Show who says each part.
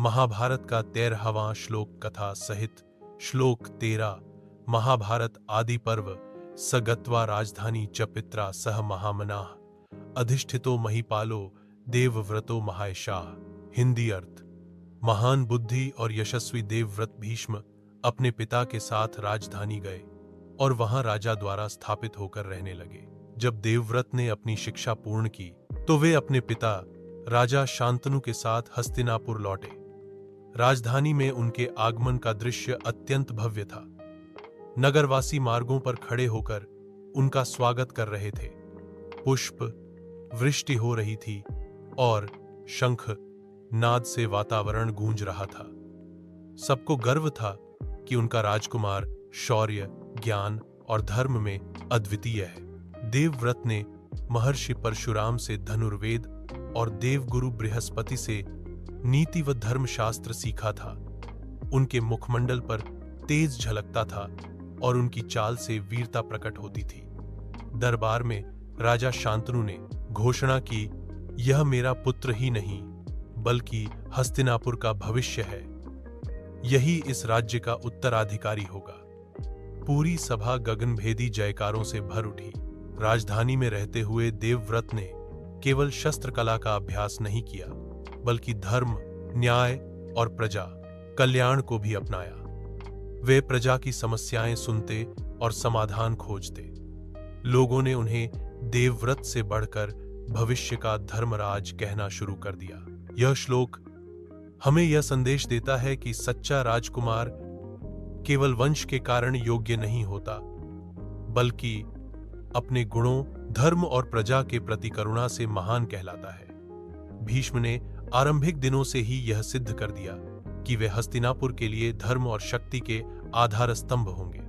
Speaker 1: महाभारत का 13वां श्लोक कथा सहित श्लोक 13 महाभारत आदि पर्व सगत्वा राजधानी च पित्रा सह महामनाः अधिष्ठितो महिपालो देवव्रतो महायशाह। हिंदी अर्थ। महान बुद्धि और यशस्वी देवव्रत भीष्म अपने पिता के साथ राजधानी गए और वहां राजा द्वारा स्थापित होकर रहने लगे। जब देवव्रत ने अपनी शिक्षा पूर्ण की तो वे अपने पिता राजा शांतनु के साथ हस्तिनापुर लौटे। राजधानी में उनके आगमन का दृश्य अत्यंत भव्य था। नगरवासी मार्गों पर खड़े होकर उनका स्वागत कर रहे थे। पुष्प वृष्टि हो रही थी और शंख नाद से वातावरण गूंज रहा था। सबको गर्व था कि उनका राजकुमार शौर्य, ज्ञान और धर्म में अद्वितीय है। देवव्रत ने महर्षि परशुराम से धनुर्वेद और देवगुरु बृहस्पति से नीति व धर्मशास्त्र सीखा था। उनके मुखमंडल पर तेज झलकता था और उनकी चाल से वीरता प्रकट होती थी। दरबार में राजा शांतनु ने घोषणा की, यह मेरा पुत्र ही नहीं बल्कि हस्तिनापुर का भविष्य है। यही इस राज्य का उत्तराधिकारी होगा। पूरी सभा गगनभेदी जयकारों से भर उठी। राजधानी में रहते हुए देवव्रत ने केवल शस्त्र कला का अभ्यास नहीं किया बल्कि धर्म, न्याय और प्रजा कल्याण को भी अपनाया। वे प्रजा की समस्याएं सुनते और समाधान खोजते। लोगों ने उन्हें देवव्रत से बढ़कर भविष्य का धर्मराज कहना शुरू कर दिया। यह श्लोक हमें यह संदेश देता है कि सच्चा राजकुमार केवल वंश के कारण योग्य नहीं होता बल्कि अपने गुणों, धर्म और प्रजा के प्रति करुणा से महान कहलाता है। भीष्म ने आरंभिक दिनों से ही यह सिद्ध कर दिया कि वे हस्तिनापुर के लिए धर्म और शक्ति के आधार स्तंभ होंगे।